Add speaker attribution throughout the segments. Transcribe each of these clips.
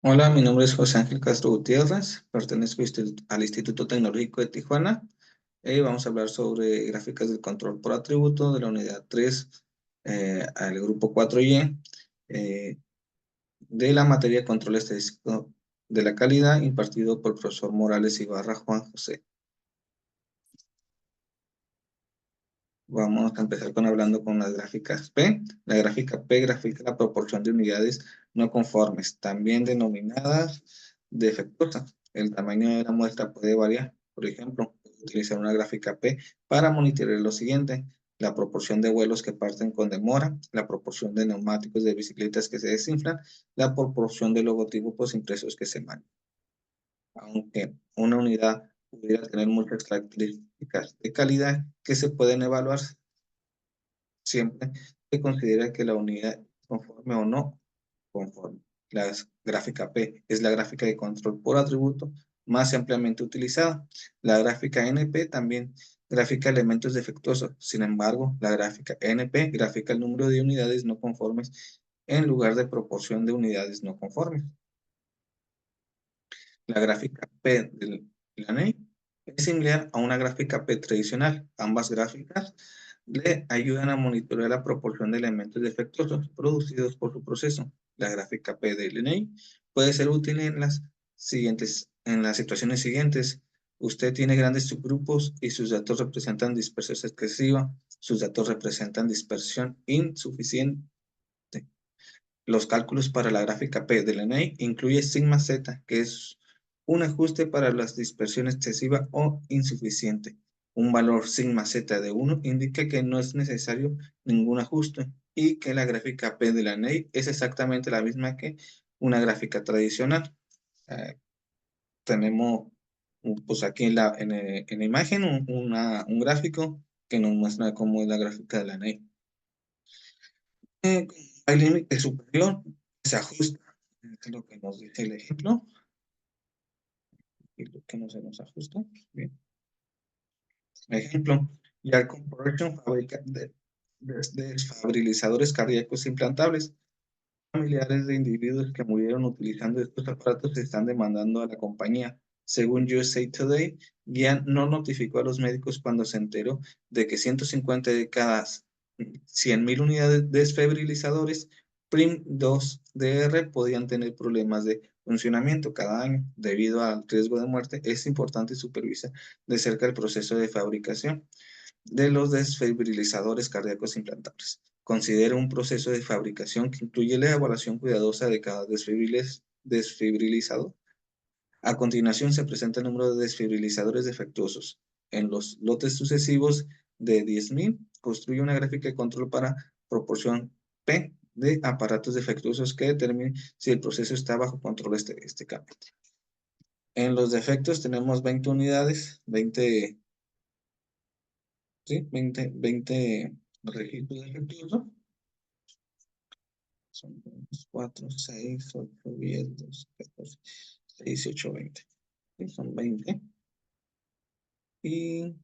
Speaker 1: Hola, mi nombre es José Ángel Castro Gutiérrez, pertenezco al Instituto Tecnológico de Tijuana. Vamos a hablar sobre gráficas del control por atributo de la unidad 3 al grupo 4Y de la materia de control estadístico de la calidad impartido por el profesor Morales Ibarra Juan José. Vamos a empezar hablando con las gráficas P. La gráfica P grafica la proporción de unidades no conformes, también denominadas defectuosas. El tamaño de la muestra puede variar. Por ejemplo, utilizar una gráfica P para monitorear lo siguiente: la proporción de vuelos que parten con demora, la proporción de neumáticos de bicicletas que se desinflan, la proporción de logotipos impresos que se mandan. Aunque una unidad pudiera tener muchas características de calidad que se pueden evaluar, siempre se considera que la unidad es conforme o no conforme. La gráfica P es la gráfica de control por atributo más ampliamente utilizada. La gráfica NP también grafica elementos defectuosos. Sin embargo, la gráfica NP grafica el número de unidades no conformes en lugar de proporción de unidades no conformes. La gráfica P de la NEI es similar a una gráfica P tradicional. Ambas gráficas le ayudan a monitorear la proporción de elementos defectuosos producidos por su proceso. La gráfica P de LNI puede ser útil en las situaciones siguientes. Usted tiene grandes subgrupos y sus datos representan dispersión excesiva. Sus datos representan dispersión insuficiente. Los cálculos para la gráfica P de LNI incluye sigma z, que es un ajuste para la dispersión excesiva o insuficiente. Un valor sigma z de 1 indica que no es necesario ningún ajuste y que la gráfica P de la NEI es exactamente la misma que una gráfica tradicional. Eh, Tenemos pues aquí en la imagen un gráfico que nos muestra cómo es la gráfica de la NEI. Hay límite superior, se ajusta. Es lo que nos dice el ejemplo. Y lo que no se nos ajusta. Bien. Ejemplo, Yard Corporation fabrica desfibriladores cardíacos implantables. Familiares de individuos que murieron utilizando estos aparatos están demandando a la compañía. Según USA Today, Gian no notificó a los médicos cuando se enteró de que 150 de cada 100.000 unidades de desfibrilizadores PRIM2DR podían tener problemas de funcionamiento cada año. Debido al riesgo de muerte, es importante supervisar de cerca el proceso de fabricación de los desfibrilizadores cardíacos implantables. Considera un proceso de fabricación que incluye la evaluación cuidadosa de cada desfibrilizador. A continuación se presenta el número de desfibrilizadores defectuosos. En los lotes sucesivos de 10.000, construye una gráfica de control para proporción P de aparatos defectuosos que determine si el proceso está bajo control estadísticamente. En los defectos tenemos 20 unidades, 20 registros defectuosos. Son 4, 6, 8, 10, 12, 14, 18, 20. ¿Sí? Son 20. Y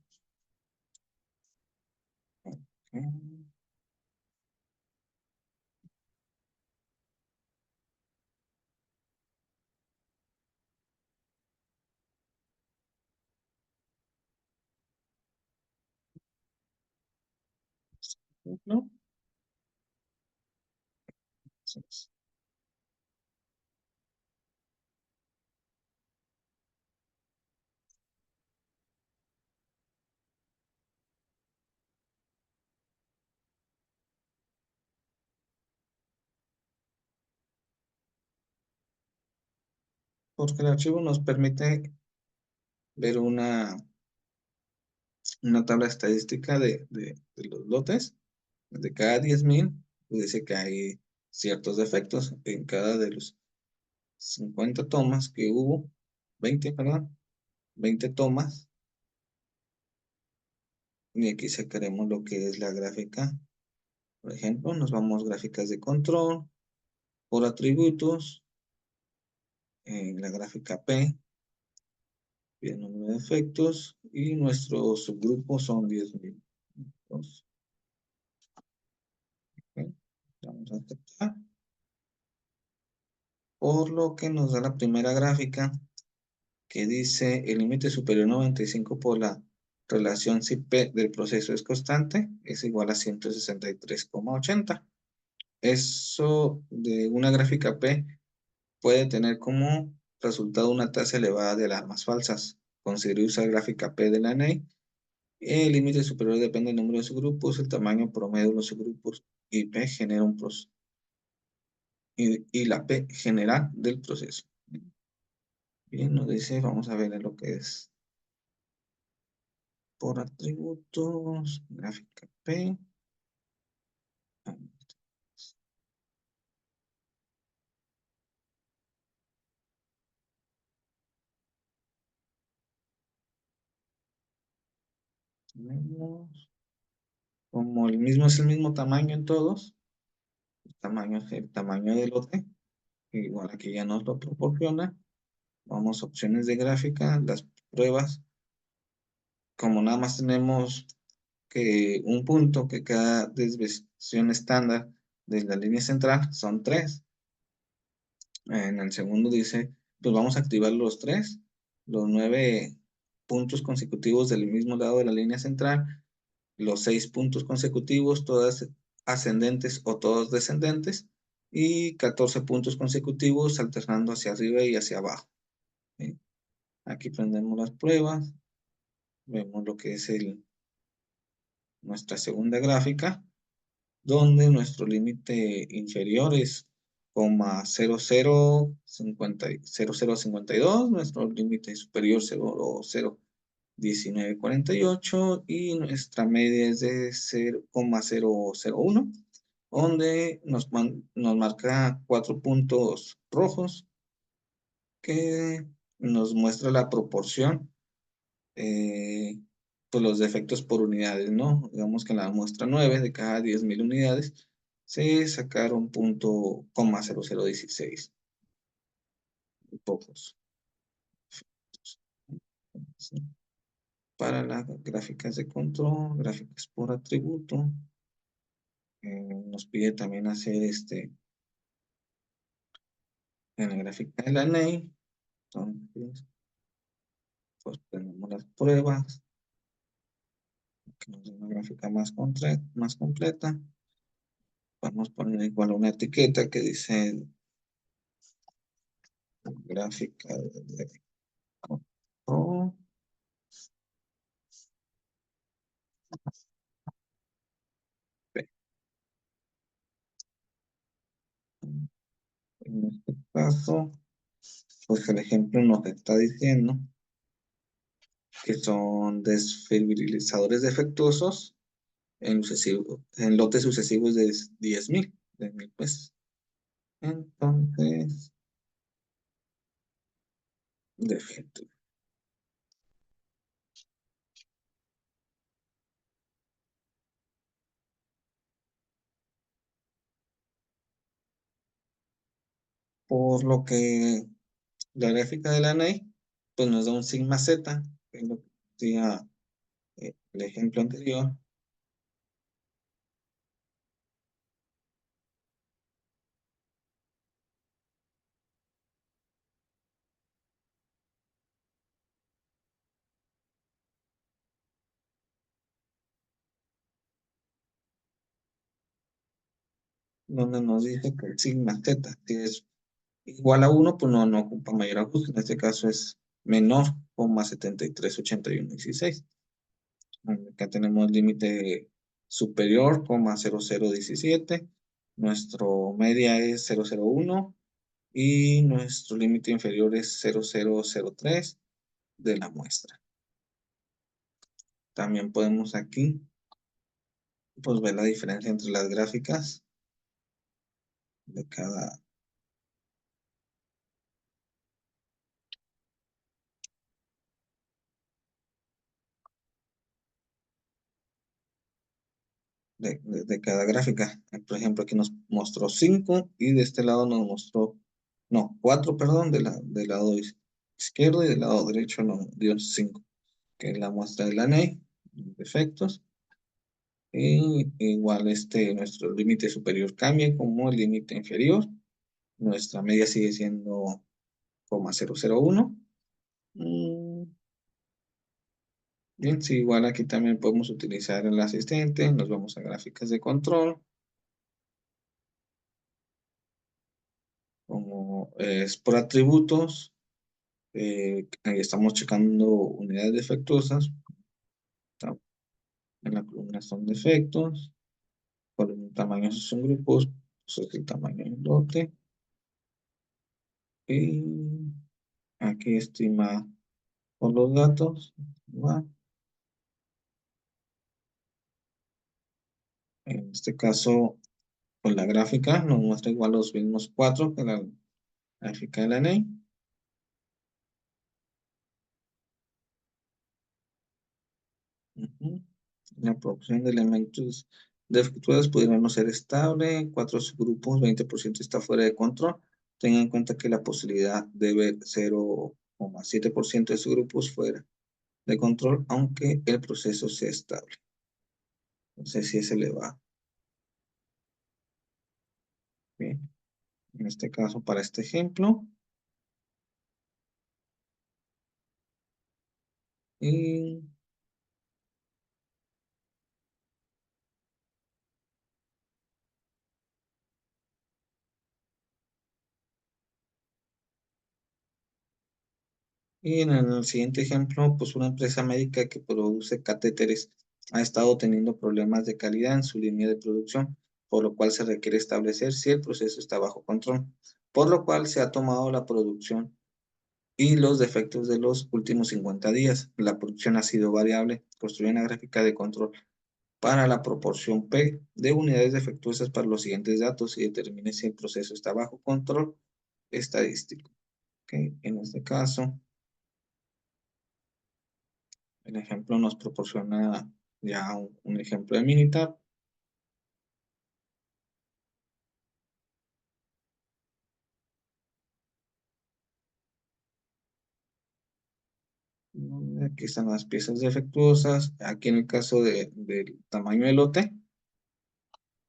Speaker 1: ¿no? Porque el archivo nos permite ver una tabla estadística de los lotes. De cada 10.000, pues dice que hay ciertos defectos en cada de los 50 tomas que hubo, 20, perdón, 20 tomas. Y aquí sacaremos lo que es la gráfica. Por ejemplo, nos vamos a gráficas de control por atributos, en la gráfica P, el número de efectos y nuestro subgrupo son 10.000. Entonces, ¿ok? Vamos a aceptar. por lo que nos da la primera gráfica que dice el límite superior 95 por la relación si P del proceso es constante es igual a 163,80. Eso de una gráfica P puede tener como resultado una tasa elevada de alarmas falsas. Considere usar gráfica P de la NEI. El límite superior depende del número de subgrupos, el tamaño promedio de los subgrupos y P genera un proceso. Y la P general del proceso. Bien, nos dice, vamos a ver lo que es por atributos, gráfica P. Como el mismo es el mismo tamaño en todos, el tamaño es el tamaño del lote, igual aquí ya nos lo proporciona. Vamos a opciones de gráfica, las pruebas. Como nada más tenemos que un punto que cada desviación estándar de la línea central son 3. En el segundo dice, pues vamos a activar los 3, los 9 puntos consecutivos del mismo lado de la línea central, los 6 puntos consecutivos, todas ascendentes o todos descendentes, y 14 puntos consecutivos alternando hacia arriba y hacia abajo. ¿Sí? Aquí prendemos las pruebas, vemos lo que es nuestra segunda gráfica, donde nuestro límite inferior es 0,0052, nuestro límite superior 0,01948 y nuestra media es de 0,001, donde nos marca 4 puntos rojos que nos muestra la proporción, pues los defectos por unidades, ¿no? Digamos que en la muestra 9 de cada 10.000 unidades se sacaron punto, 0016. Pocos. ¿Sí? Para las gráficas de control, gráficas por atributo, nos pide también hacer en la gráfica de la NEI. Entonces, pues tenemos las pruebas, que nos da una gráfica más completa. Vamos a poner igual una etiqueta que dice gráfica de control. En este caso, pues el ejemplo nos está diciendo que son desfibriladores defectuosos en lotes sucesivos de 10.000, de 1.000 pesos. Entonces, defecto. Por lo que la gráfica de la NEI, pues nos da un sigma Z, que es lo que decía el ejemplo anterior, donde nos dice que el sigma Z, si es igual a 1, pues no ocupa mayor ajuste. En este caso es menor, 0,738116. Acá tenemos límite superior, 0,0017. Nuestro media es 0,01 y nuestro límite inferior es 0,003 de la muestra. También podemos aquí pues ver la diferencia entre las gráficas de cada de cada gráfica. Por ejemplo, aquí nos mostró 5 y de este lado nos mostró, no, 4, perdón, del lado izquierdo y del lado derecho nos dio 5, que es la muestra de la NEI, defectos. Y igual nuestro límite superior cambia como el límite inferior. Nuestra media sigue siendo 0,001. Mm, Bien, sí, igual aquí también podemos utilizar el asistente. Nos vamos a gráficas de control. Como es por atributos. Ahí estamos checando unidades defectuosas. En la columna son defectos. Por el tamaño son grupos. Eso es el tamaño del lote. Y aquí estima por los datos. ¿Va? En este caso, pues la gráfica nos muestra igual los mismos cuatro que la gráfica de la ley. Ujú. La producción de elementos defectuosos pudieran no ser estable. Cuatro subgrupos, 20% está fuera de control. Tengan en cuenta que la posibilidad de ver 0,7% de subgrupos fuera de control, aunque el proceso sea estable. Entonces, si es elevado. Bien. En este caso, para este ejemplo. Y Y en el siguiente ejemplo, pues una empresa médica que produce catéteres ha estado teniendo problemas de calidad en su línea de producción, por lo cual se requiere establecer si el proceso está bajo control, por lo cual se ha tomado la producción y los defectos de los últimos 50 días. La producción ha sido variable. Construye una gráfica de control para la proporción P de unidades defectuosas para los siguientes datos y determine si el proceso está bajo control estadístico. ¿Ok? En este caso, el ejemplo nos proporciona ya un ejemplo de Minitab. Aquí están las piezas defectuosas. Aquí en el caso del tamaño del lote,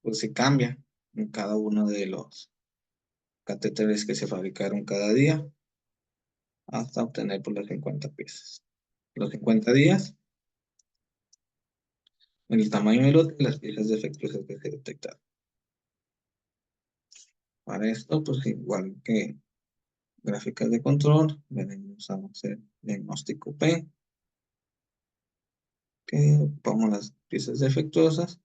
Speaker 1: pues se cambia en cada uno de los catéteres que se fabricaron cada día hasta obtener por las 50 piezas. Los 50 días, en el tamaño del lote y las piezas defectuosas que se detectaron. Para esto, pues igual que gráficas de control, venimos a hacer diagnóstico P, que pongo las piezas defectuosas.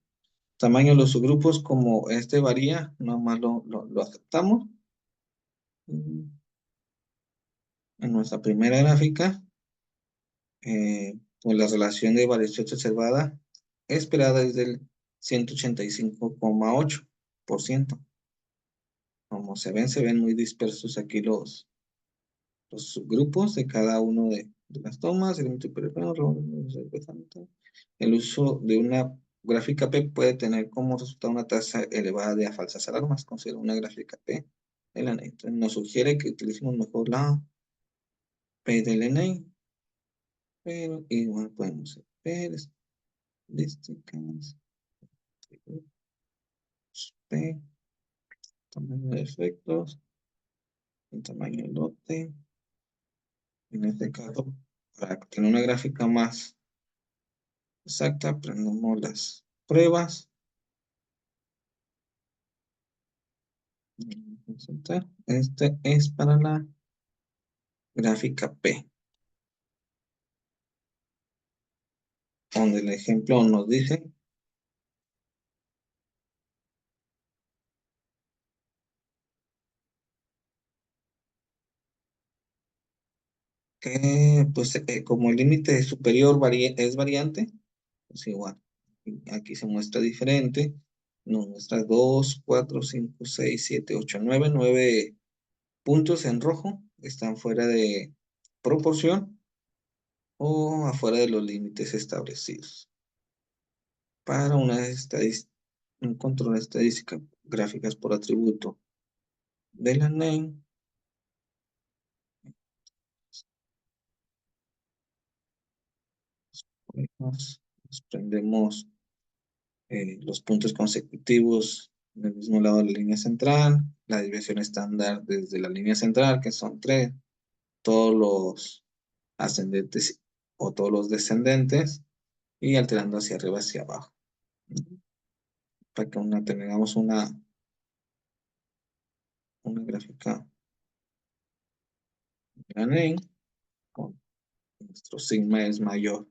Speaker 1: Tamaño de los subgrupos, como este varía, nomás lo aceptamos. En nuestra primera gráfica, pues la relación de variación observada esperada es del 185,8%. Como se ven muy dispersos aquí los subgrupos de cada uno de las tomas. El uso de una gráfica P puede tener como resultado una tasa elevada de falsas alarmas. Considera una gráfica P del NA. Entonces nos sugiere que utilicemos mejor la P del NA, pero igual podemos ver estadísticas, P, tamaño de efectos, el tamaño del lote. En este caso, para tener una gráfica más exacta, prendemos las pruebas. Este es para la gráfica P, donde el ejemplo nos dice que pues, como el límite superior es variante, pues igual. Aquí se muestra diferente. Nos muestra 2, 4, 5, 6, 7, 8, 9, 9 puntos en rojo. Están fuera de proporción o afuera de los límites establecidos. Para un control estadística, gráficas por atributo de la name, nos prendemos los puntos consecutivos En el mismo lado de la línea central, la desviación estándar desde la línea central, que son 3, todos los ascendentes o todos los descendentes, y alterando hacia arriba, hacia abajo. Para que tengamos una gráfica grande, con nuestro sigma es mayor,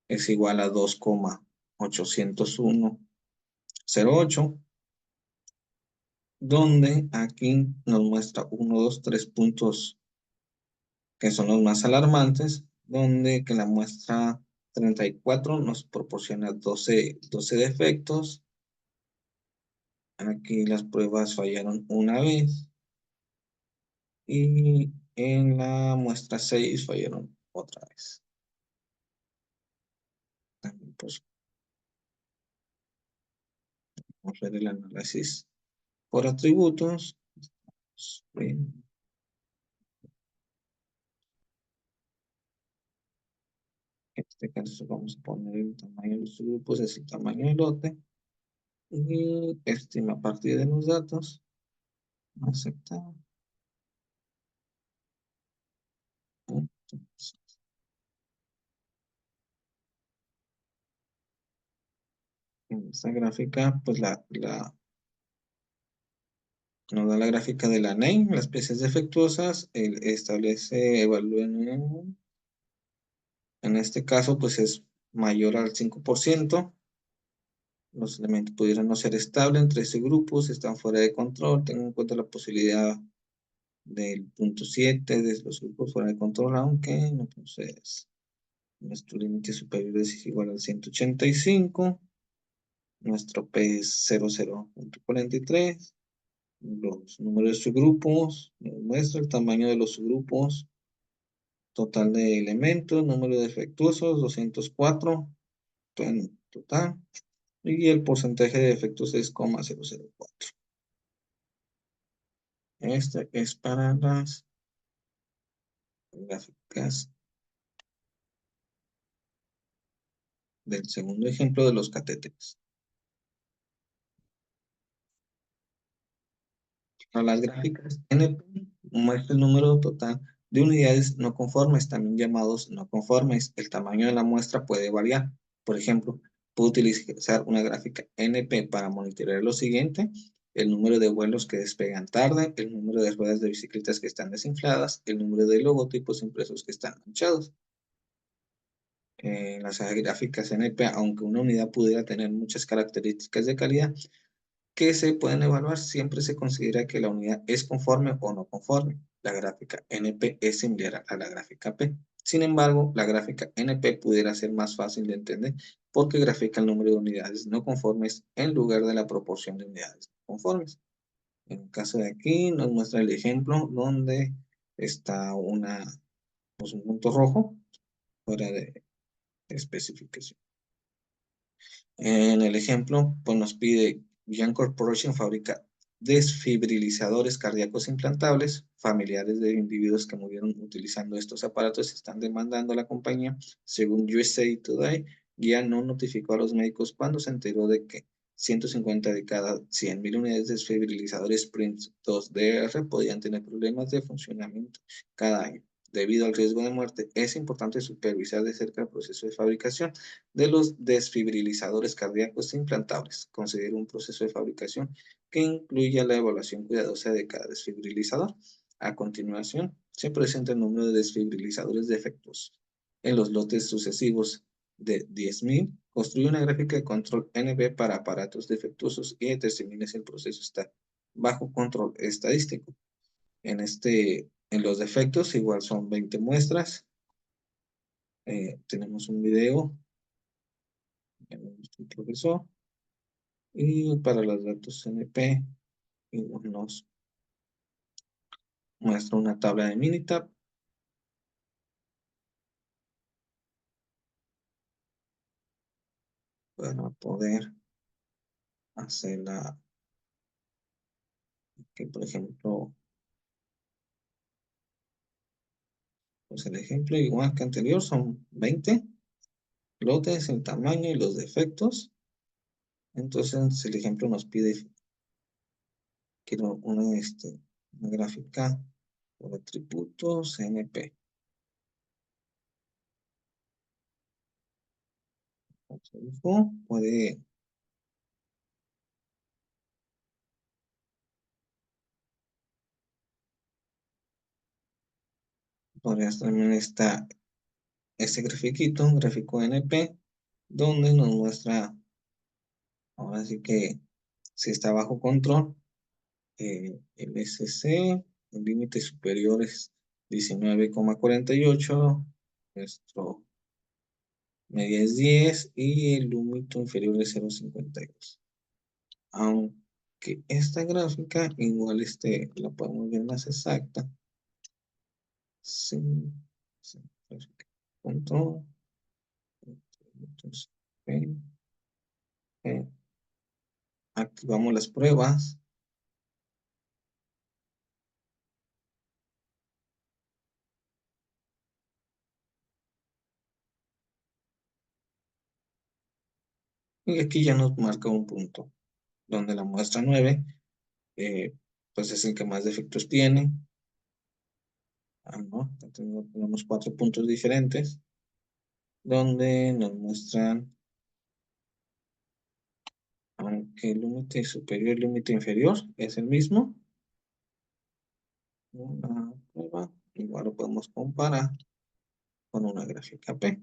Speaker 1: es igual a 2,801,08, donde aquí nos muestra 1, 2, 3 puntos que son los más alarmantes, donde que la muestra 34 nos proporciona 12 defectos. Aquí las pruebas fallaron una vez y en la muestra 6 fallaron otra vez. También, pues, vamos a ver el análisis por atributos. En este caso vamos a poner el tamaño de los grupos, es el tamaño del lote. Y estima a partir de los datos. Aceptar. Entonces, en esta gráfica, pues nos da la gráfica de la name, las piezas defectuosas, establece, evalúa en este caso, pues es mayor al 5%. Los elementos pudieran no ser estables entre ese grupos, están fuera de control, tengan en cuenta la posibilidad del punto 7 de los grupos fuera de control, aunque entonces nuestro límite superior es igual al 185, nuestro P es 00.43, los números de subgrupos, nos muestra el tamaño de los subgrupos, total de elementos, número de defectuosos, 204, en total, y el porcentaje de defectos es 0,004. Este es para las gráficas del segundo ejemplo de los catéteres. Para las gráficas NP, muestra el número total de unidades no conformes, también llamados no conformes. El tamaño de la muestra puede variar. Por ejemplo, puedo utilizar una gráfica NP para monitorear lo siguiente: el número de vuelos que despegan tarde, el número de ruedas de bicicletas que están desinfladas, el número de logotipos impresos que están manchados. Las gráficas NP, aunque una unidad pudiera tener muchas características de calidad que se pueden evaluar, siempre se considera que la unidad es conforme o no conforme. La gráfica NP es similar a la gráfica P. Sin embargo, la gráfica NP pudiera ser más fácil de entender porque grafica el número de unidades no conformes en lugar de la proporción de unidades conformes. En el caso de aquí, nos muestra el ejemplo donde está pues un punto rojo fuera de especificación. En el ejemplo, pues nos pide: Young Corporation fabrica desfibrilizadores cardíacos implantables. Familiares de individuos que murieron utilizando estos aparatos están demandando a la compañía. Según USA Today, ya no notificó a los médicos cuando se enteró de que 150 de cada 100.000 unidades de desfibrilizadores Prince 2DR podían tener problemas de funcionamiento cada año. Debido al riesgo de muerte, es importante supervisar de cerca el proceso de fabricación de los desfibrilizadores cardíacos implantables. Considera un proceso de fabricación que incluya la evaluación cuidadosa de cada desfibrilizador. A continuación, se presenta el número de desfibrilizadores defectuosos. En los lotes sucesivos de 10.000, construye una gráfica de control NB para aparatos defectuosos y determine si el proceso está bajo control estadístico. En los defectos, igual son 20 muestras. Tenemos un video el profesor, y para los datos CNP nos muestra una tabla de Minitab para poder hacer que por ejemplo, pues el ejemplo igual que anterior son 20 lotes, el tamaño y los defectos. Entonces el ejemplo nos pide, quiero una gráfica por atributos NP. Puede podrías también este grafiquito, un gráfico NP, donde nos muestra, ahora sí que si está bajo control, el SC, el límite superior es 19,48, nuestro media es 10 y el límite inferior es 0,52. Aunque esta gráfica igual la podemos ver más exacta. Sí, sí, punto. Entonces, eh, activamos las pruebas. Y aquí ya nos marca un punto, donde la muestra 9, pues es el que más defectos tiene. ¿No? Tenemos 4 puntos diferentes, donde nos muestran, aunque el límite superior y el límite inferior es el mismo, una prueba, igual lo podemos comparar con una gráfica P.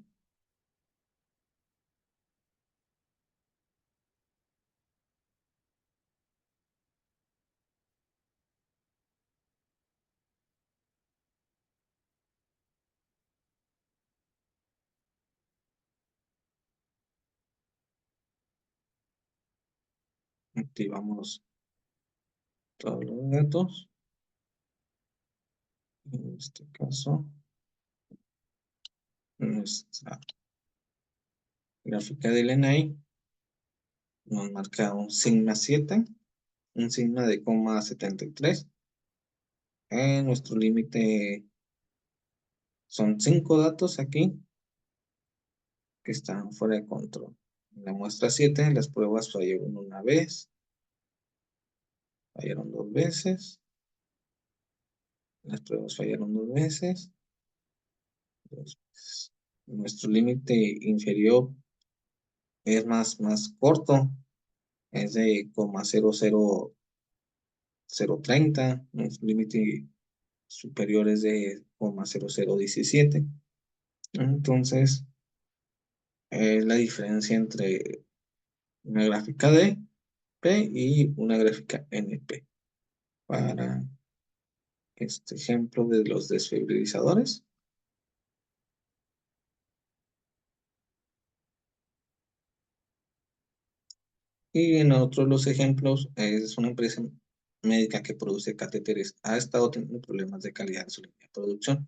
Speaker 1: Activamos todos los datos. En este caso, nuestra gráfica del NI nos marca un sigma 7, un sigma de 0,73. Nuestro límite son 5 datos aquí que están fuera de control. En la muestra 7, las pruebas fallaron una vez, fallaron 2 veces, las pruebas fallaron 2 veces, 2 veces. Nuestro límite inferior es más corto, es de 0,00030, nuestro límite superior es de 0,0017. Entonces, es la diferencia entre una gráfica D P y una gráfica NP. Para este ejemplo de los desfibriladores. Y en otros los ejemplos, es una empresa médica que produce catéteres. Ha estado teniendo problemas de calidad en su línea de producción,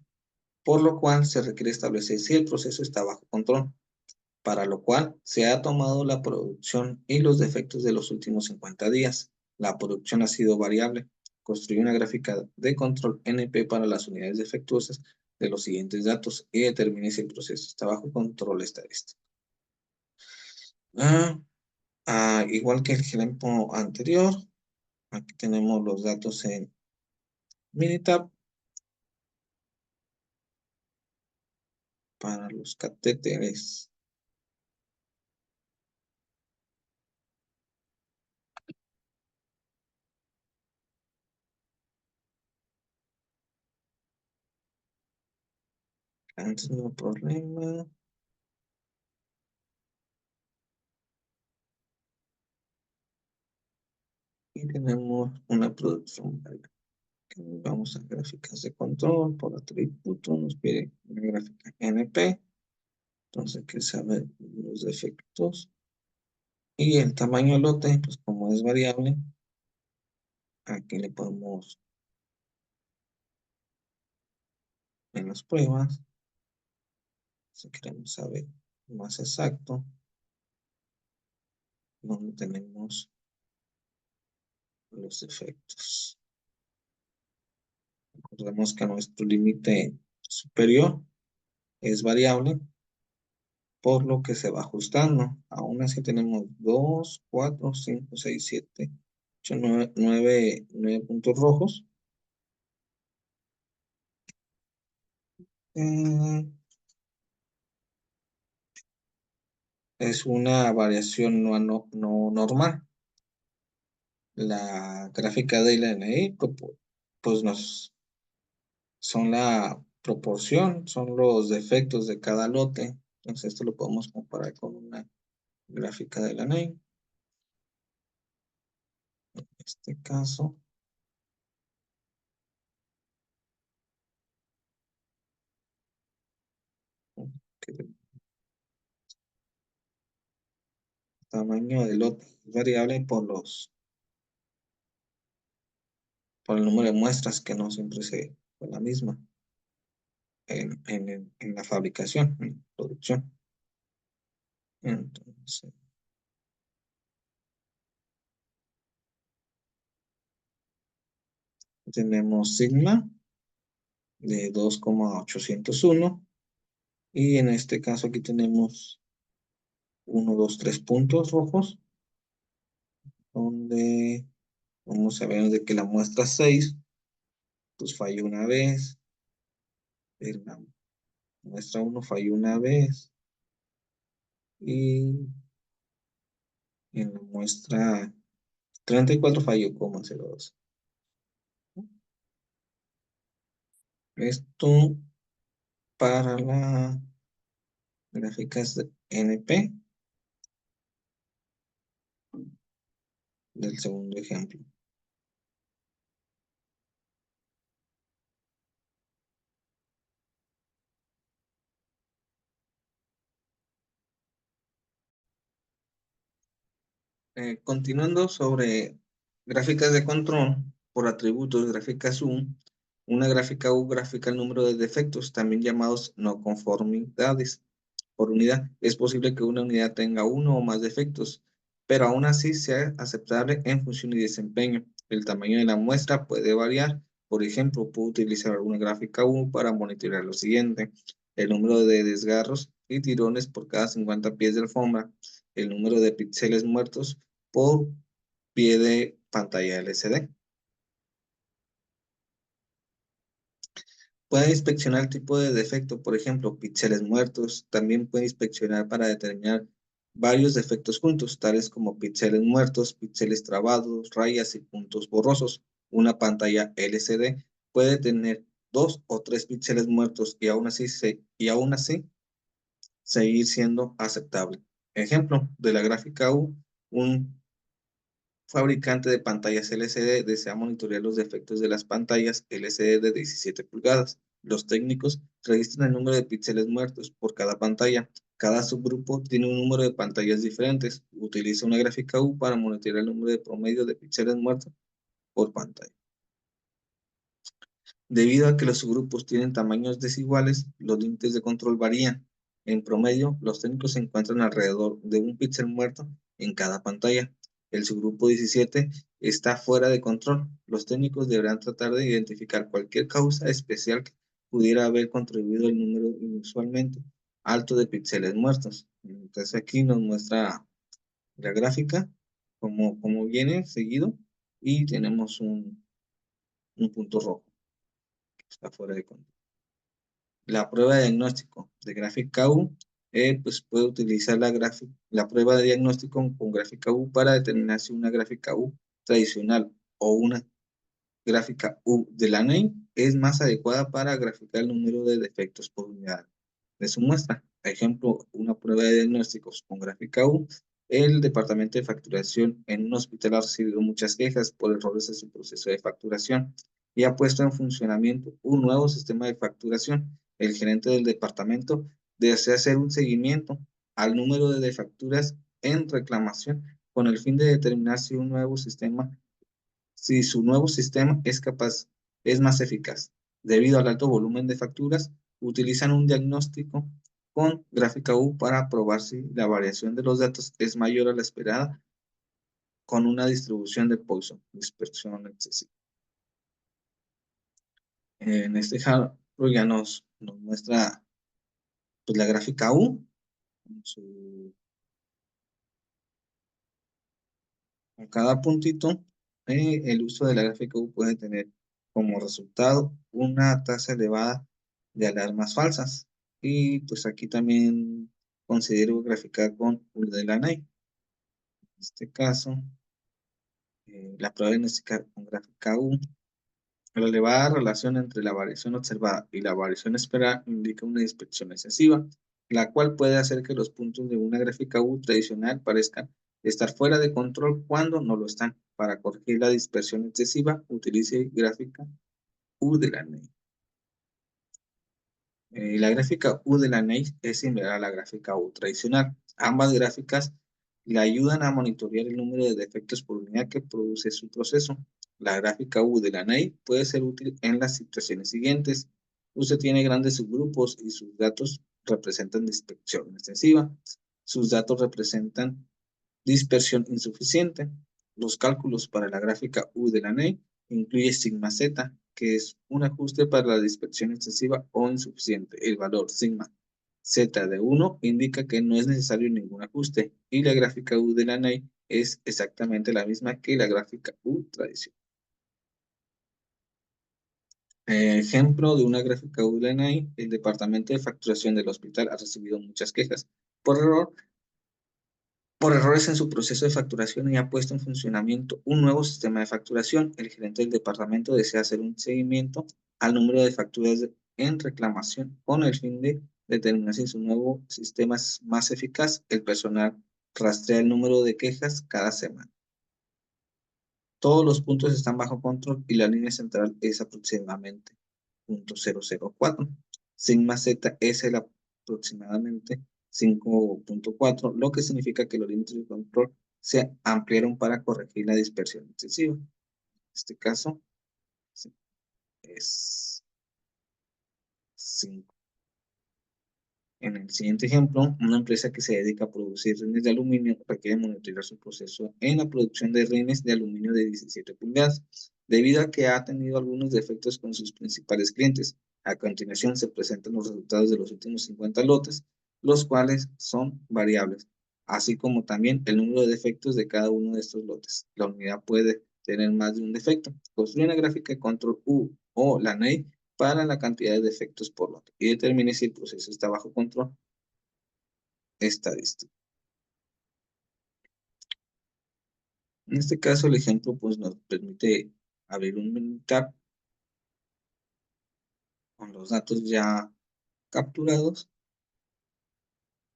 Speaker 1: por lo cual se requiere establecer si el proceso está bajo control, para lo cual se ha tomado la producción y los defectos de los últimos 50 días. La producción ha sido variable. Construye una gráfica de control NP para las unidades defectuosas de los siguientes datos y determine si el proceso está bajo control estadístico. Igual que el ejemplo anterior, aquí tenemos los datos en Minitab para los catéteres. Antes no hay problema. Y tenemos una producción. Vamos a gráficas de control por atributo. Nos pide una gráfica NP. Entonces, que saber los defectos. Y el tamaño del lote, pues como es variable, aquí le podemos en las pruebas. Si queremos saber más exacto, donde tenemos los defectos. Recordemos que nuestro límite superior es variable por lo que se va ajustando. Aún así tenemos 2, 4, 5, 6, 7, 8, 9 puntos rojos. Eh, es una variación no normal. La gráfica de la NI, pues son la proporción, son los defectos de cada lote. Entonces esto lo podemos comparar con una gráfica de la NI. En este caso, que el tamaño del lote es variable por el número de muestras, que no siempre fue la misma en la fabricación, en la producción. Entonces, tenemos sigma de 2,801 y en este caso aquí tenemos 1, 2, 3 puntos rojos, donde vamos a ver de que la muestra 6 pues falló una vez, en la muestra 1 falló una vez y en la muestra 34 falló 0,02. Esto para la gráficas de NP del segundo ejemplo. Continuando sobre gráficas de control por atributos, gráficas U, una gráfica U grafica el número de defectos, también llamados no conformidades por unidad. Es posible que una unidad tenga uno o más defectos, pero aún así sea aceptable en función y desempeño. El tamaño de la muestra puede variar. Por ejemplo, puedo utilizar alguna gráfica U para monitorear lo siguiente: el número de desgarros y tirones por cada 50 pies de alfombra, el número de píxeles muertos por pie de pantalla LCD. Puede inspeccionar el tipo de defecto, por ejemplo, píxeles muertos. También puede inspeccionar para determinar varios defectos juntos, tales como píxeles muertos, píxeles trabados, rayas y puntos borrosos. Una pantalla LCD puede tener 2 o 3 píxeles muertos y aún así seguir siendo aceptable. Ejemplo de la gráfica U: un fabricante de pantallas LCD desea monitorear los defectos de las pantallas LCD de 17 pulgadas. Los técnicos registran el número de píxeles muertos por cada pantalla. Cada subgrupo tiene un número de pantallas diferentes. Utiliza una gráfica U para monitorear el número de promedio de píxeles muertos por pantalla. Debido a que los subgrupos tienen tamaños desiguales, los límites de control varían. En promedio, los técnicos encuentran alrededor de un píxel muerto en cada pantalla. El subgrupo 17 está fuera de control. Los técnicos deberán tratar de identificar cualquier causa especial que pudiera haber contribuido al número inusualmente alto de píxeles muertos. Entonces aquí nos muestra la gráfica, como viene seguido, y tenemos un punto rojo que está fuera de control. La prueba de diagnóstico de gráfica U, pues puede utilizar la prueba de diagnóstico con gráfica U para determinar si una gráfica U tradicional o una gráfica U de la NEI es más adecuada para graficar el número de defectos por unidad de su muestra. Ejemplo, una prueba de diagnósticos con gráfica U. El departamento de facturación en un hospital ha recibido muchas quejas por errores en su proceso de facturación y ha puesto en funcionamiento un nuevo sistema de facturación. El gerente del departamento desea hacer un seguimiento al número de facturas en reclamación con el fin de determinar si su nuevo sistema es más eficaz. Debido al alto volumen de facturas, utilizan un diagnóstico con gráfica U para probar si la variación de los datos es mayor a la esperada con una distribución de Poisson, dispersión excesiva. En este ejemplo ya nos muestra pues, la gráfica U. A cada puntito, el uso de la gráfica U puede tener como resultado una tasa elevada de alarmas falsas. Y pues aquí también considero graficar con U de la NAI. En este caso, la prueba de diagnosticar con gráfica U. La elevada relación entre la variación observada y la variación esperada indica una dispersión excesiva, la cual puede hacer que los puntos de una gráfica U tradicional parezcan estar fuera de control cuando no lo están. Para corregir la dispersión excesiva, utilice gráfica U de la NEI. La gráfica U de la NEI es similar a la gráfica U tradicional. Ambas gráficas le ayudan a monitorear el número de defectos por unidad que produce su proceso. La gráfica U de la NEI puede ser útil en las situaciones siguientes. Usted tiene grandes subgrupos y sus datos representan dispersión excesiva. Sus datos representan dispersión insuficiente. Los cálculos para la gráfica U de la NEI incluye sigma z, que es un ajuste para la dispersión excesiva o insuficiente. El valor sigma z de 1 indica que no es necesario ningún ajuste y la gráfica U de la NEI es exactamente la misma que la gráfica U tradicional. Ejemplo de una gráfica U de la NEI: el departamento de facturación del hospital ha recibido muchas quejas por errores en su proceso de facturación y ha puesto en funcionamiento un nuevo sistema de facturación. El gerente del departamento desea hacer un seguimiento al número de facturas en reclamación con el fin de determinar si su nuevo sistema es más eficaz. El personal rastrea el número de quejas cada semana. Todos los puntos están bajo control y la línea central es aproximadamente 0.004. Sigma Z es el aproximadamente 5.4, lo que significa que los límites de control se ampliaron para corregir la dispersión excesiva. En este caso sí, es 5. En el siguiente ejemplo, una empresa que se dedica a producir rines de aluminio requiere monitorear su proceso en la producción de rines de aluminio de 17 pulgadas, debido a que ha tenido algunos defectos con sus principales clientes. A continuación se presentan los resultados de los últimos 50 lotes, los cuales son variables, así como también el número de defectos de cada uno de estos lotes. La unidad puede tener más de un defecto. Construye una gráfica de control U o la NEI para la cantidad de defectos por lote y determine si el proceso está bajo control estadístico. En este caso, el ejemplo pues, nos permite abrir un tab con los datos ya capturados,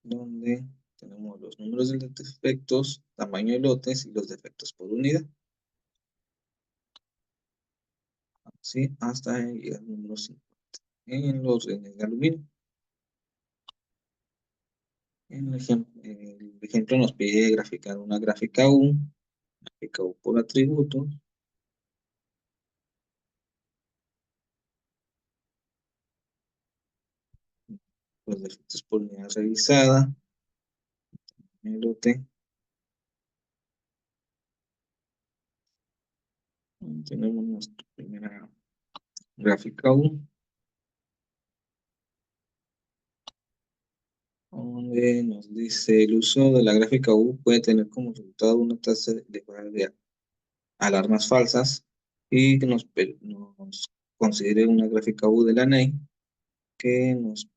Speaker 1: donde tenemos los números de defectos, tamaño de lotes y los defectos por unidad. ¿Sí? Hasta llegar al número 50 en los rines de aluminio. El ejemplo nos pide graficar una gráfica U por atributos. Los defectos por unidad revisada, el lote. Tenemos nuestra primera gráfica U, donde nos dice: el uso de la gráfica U puede tener como resultado una tasa de alarmas falsas, y que nos considere una gráfica U de la NEI que nos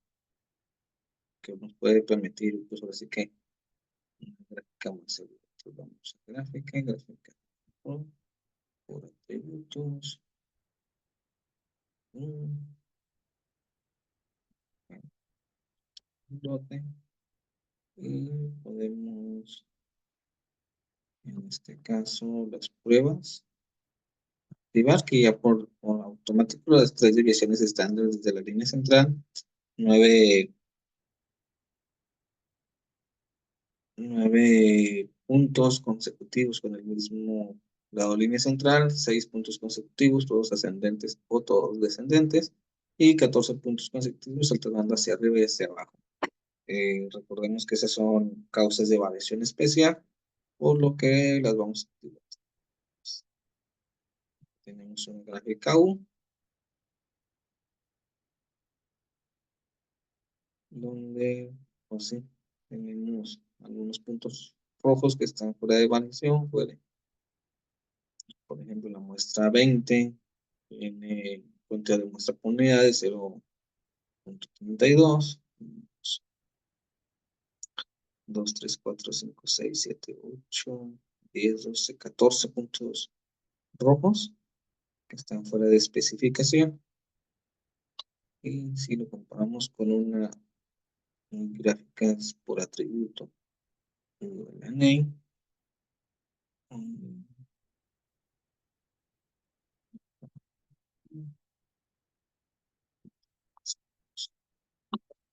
Speaker 1: puede permitir, pues ahora sí que una gráfica más segura. Entonces vamos a gráfica por atributos, lote, y podemos, en este caso, las pruebas activar, que ya por automático las tres desviaciones estándares de la línea central, 9 puntos consecutivos con el mismo grado de línea central, 6 puntos consecutivos, todos ascendentes o todos descendentes, y 14 puntos consecutivos alternando hacia arriba y hacia abajo. Recordemos que esas son causas de variación especial, por lo que las vamos a activar. Tenemos una gráfica U, donde, pues sí, Tenemos algunos puntos rojos que están fuera de variación. Por ejemplo, la muestra 20 tiene cuenta de muestra por unidades 0.32, 2, 3, 4, 5, 6, 7, 8, 10, 12, 14 puntos rojos que están fuera de especificación. Y si lo comparamos con una gráficas por atributo ULA,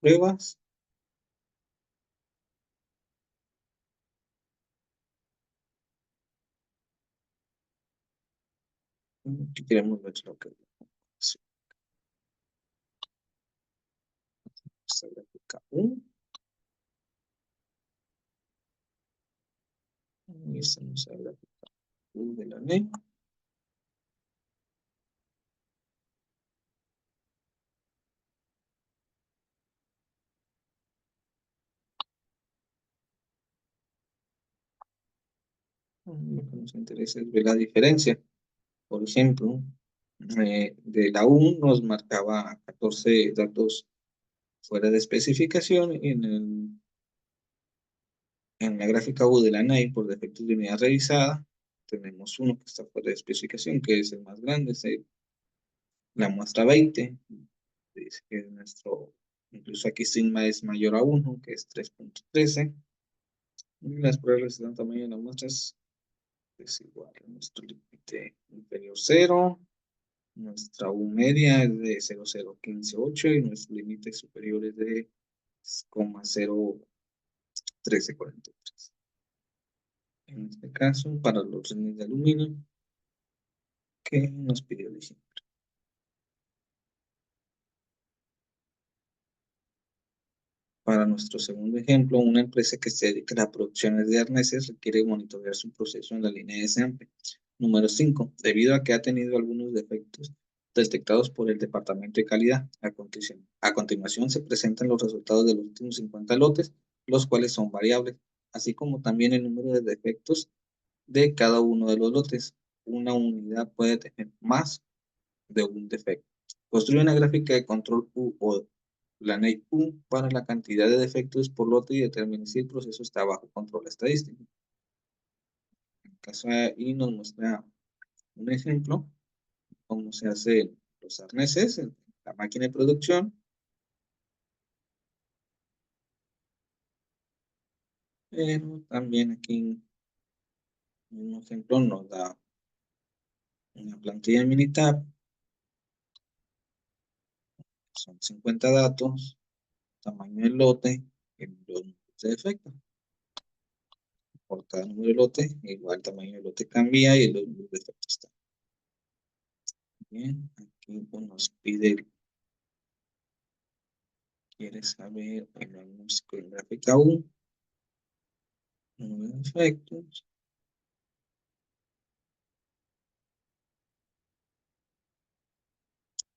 Speaker 1: pruebas, aquí queremos ver lo que es esta gráfica U, y esta es la gráfica U de la NEM. Lo que nos interesa es ver la diferencia. Por ejemplo, de la U nos marcaba 14 datos fuera de especificación. En la gráfica U de la NAI, por defectos de unidad revisada, tenemos uno que está fuera de especificación, que es el más grande, es la muestra 20. Dice que incluso aquí sigma es mayor a 1, que es 3.13. Y las pruebas de tamaño de las muestras es igual a nuestro límite inferior 0. Nuestra U media es de 0,0158 y nuestro límite superior es de 0,01343. En este caso, para los rines de aluminio, que nos pidió el ejemplo. Para nuestro segundo ejemplo, una empresa que se dedica a la producción de arneses requiere monitorear su proceso en la línea de ensamblaje. Número 5. Debido a que ha tenido algunos defectos detectados por el Departamento de Calidad. A continuación se presentan los resultados de los últimos 50 lotes, los cuales son variables, así como también el número de defectos de cada uno de los lotes. Una unidad puede tener más de un defecto. Construye una gráfica de control U o la NEI U para la cantidad de defectos por lote y determine si el proceso está bajo control estadístico. En caso de ahí nos muestra un ejemplo cómo se hacen los arneses en la máquina de producción, pero también aquí un ejemplo nos da una plantilla Minitab, son 50 datos, tamaño del lote y los números de defecto. Por cada número de lote, igual el tamaño del lote cambia y los números de defecto están. Bien, aquí pues, nos pide, quiere saber, vamos con gráfica U, número de defectos.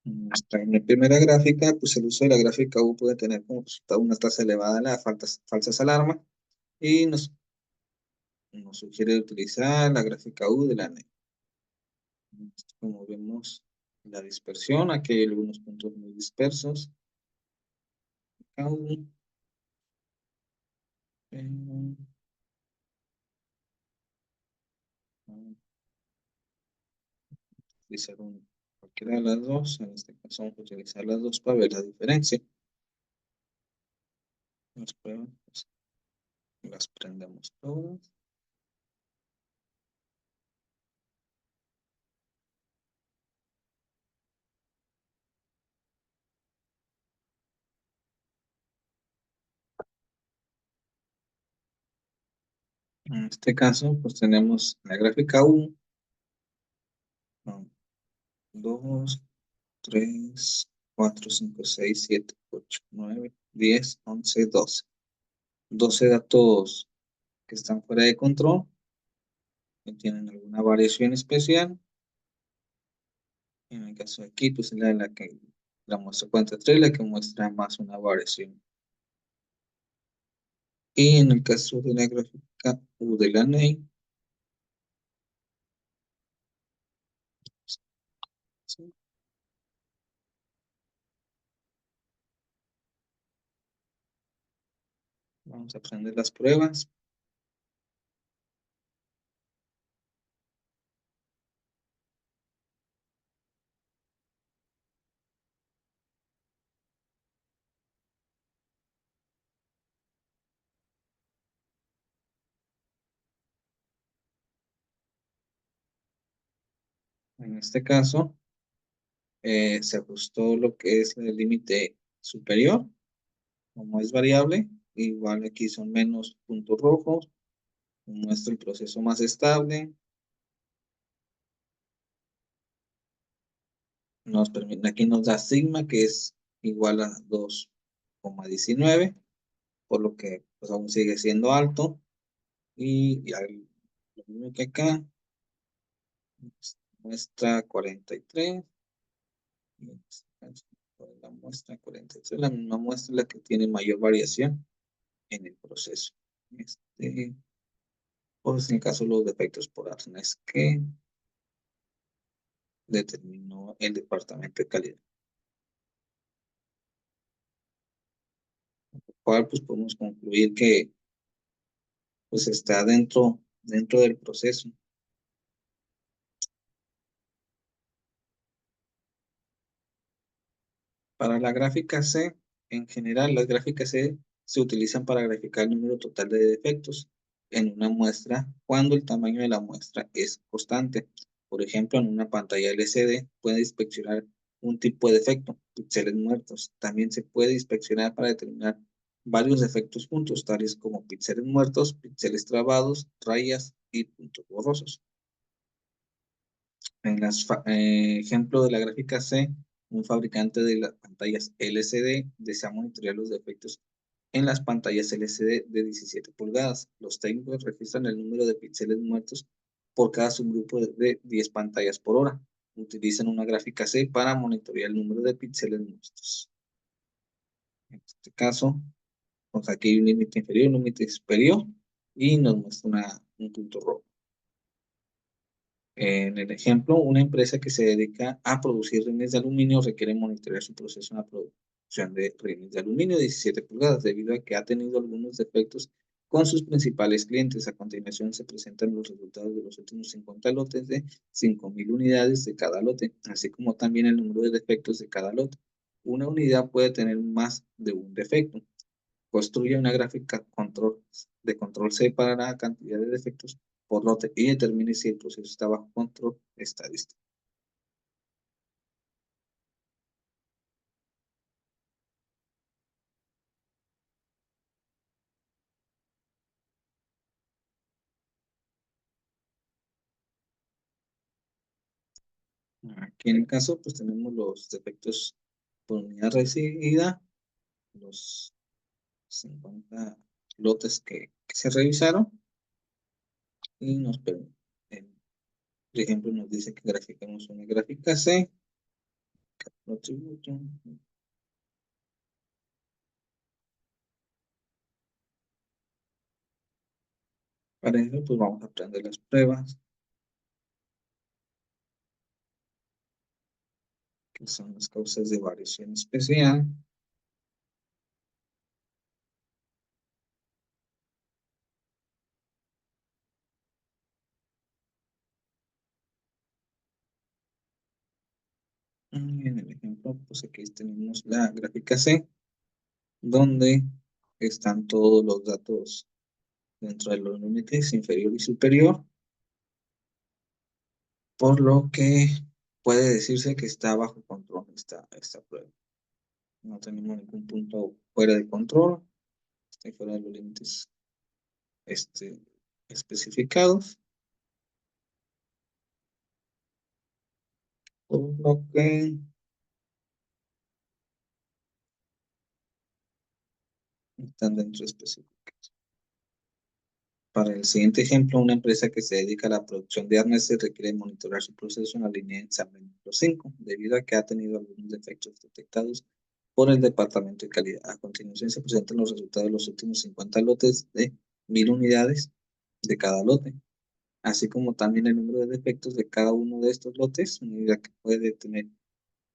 Speaker 1: En la primera gráfica, pues el uso de la gráfica U puede tener como resultado una tasa elevada de las falsas alarmas y nos sugiere utilizar la gráfica U de la NET. Como vemos, la dispersión, aquí hay algunos puntos muy dispersos. U, utilizar cualquiera de las dos, en este caso vamos a utilizar las dos para ver la diferencia. Las pruebas, pues, las prendemos todas. En este caso, pues tenemos la gráfica 1, 2, 3, 4, 5, 6, 7, 8, 9, 10, 11, 12. 12 datos que están fuera de control, que tienen alguna variación especial. En el caso de aquí, pues es la que la muestra cuenta 3, la que muestra más una variación Y en el caso de la gráfica U de la NEI, ¿sí? Vamos a aprender las pruebas. En este caso, se ajustó lo que es el límite superior, como es variable, igual aquí son menos puntos rojos, muestra el proceso más estable, aquí nos da sigma, que es igual a 2,19, por lo que pues, aún sigue siendo alto, y lo mismo que acá, muestra 43, y en este caso, la muestra 43, la misma muestra la que tiene mayor variación en el proceso. Pues en caso de los defectos por arnés que determinó el departamento de calidad. Cual pues podemos concluir que pues está dentro del proceso. Para la gráfica C, en general, las gráficas C se utilizan para graficar el número total de defectos en una muestra cuando el tamaño de la muestra es constante. Por ejemplo, en una pantalla LCD puede inspeccionar un tipo de defecto, píxeles muertos. También se puede inspeccionar para determinar varios defectos juntos, tales como píxeles muertos, píxeles trabados, rayas y puntos borrosos. En ejemplo de la gráfica C, un fabricante de las pantallas LCD desea monitorear los defectos en las pantallas LCD de 17 pulgadas. Los técnicos registran el número de píxeles muertos por cada subgrupo de 10 pantallas por hora. Utilizan una gráfica C para monitorear el número de píxeles muertos. En este caso, pues aquí hay un límite inferior, un límite superior y nos muestra un punto rojo. En el ejemplo, una empresa que se dedica a producir rines de aluminio requiere monitorear su proceso en la producción de rines de aluminio de 17 pulgadas debido a que ha tenido algunos defectos con sus principales clientes. A continuación se presentan los resultados de los últimos 50 lotes de 5.000 unidades de cada lote, así como también el número de defectos de cada lote. Una unidad puede tener más de un defecto. Construye una gráfica de control C para la cantidad de defectos por lote y determine si el proceso está bajo control estadístico. Aquí en el caso, pues tenemos los defectos por unidad recibida, los 50 lotes que se revisaron y nos permite, por ejemplo, nos dice que graficamos una gráfica C, atributo. Para eso, pues vamos a aprender las pruebas, que son las causas de variación especial. Y en el ejemplo, pues aquí tenemos la gráfica C, donde están todos los datos dentro de los límites inferior y superior, por lo que puede decirse que está bajo control esta prueba. No tenemos ningún punto fuera de control, está fuera de los límites este, especificados, por lo que están dentro específicos. Para el siguiente ejemplo, una empresa que se dedica a la producción de arneses requiere monitorear su proceso en la línea de ensamble número 5, debido a que ha tenido algunos defectos detectados por el Departamento de Calidad. A continuación se presentan los resultados de los últimos 50 lotes de 1000 unidades de cada lote, así como también el número de defectos de cada uno de estos lotes. Una unidad que puede tener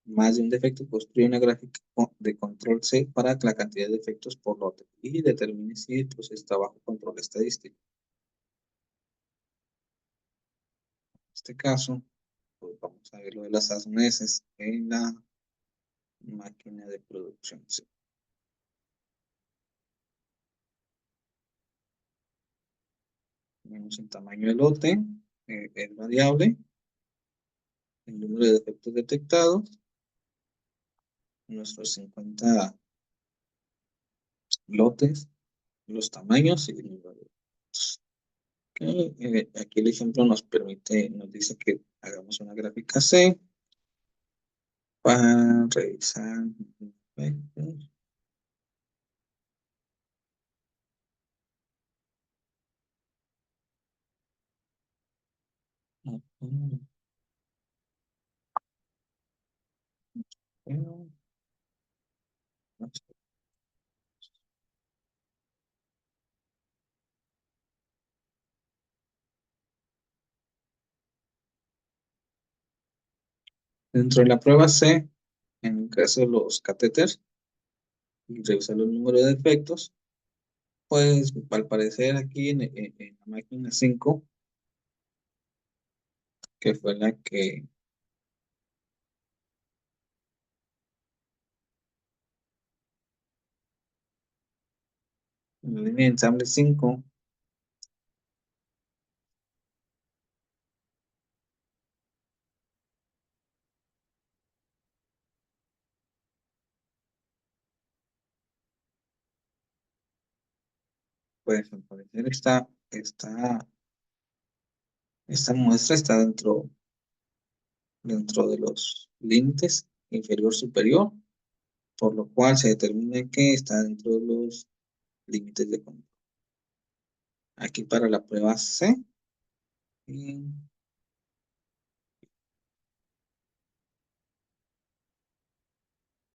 Speaker 1: más de un defecto, construye una gráfica de control C para la cantidad de defectos por lote y determine si el proceso está bajo control estadístico. En este caso, pues vamos a ver lo de las arneses en la máquina de producción C. Tenemos el tamaño del lote, es variable, el número de defectos detectados, nuestros 50 lotes, los tamaños y el número de defectos. Ok, aquí el ejemplo nos dice que hagamos una gráfica C para revisar defectos. Dentro de la prueba C, en el caso de los catéteres, y revisar los números de defectos, pues al parecer aquí en la máquina 5, que fue la que en la línea de ensamble 5, pues al parecer esta muestra está dentro de los límites inferior-superior, por lo cual se determina que está dentro de los límites de control. Aquí para la prueba C,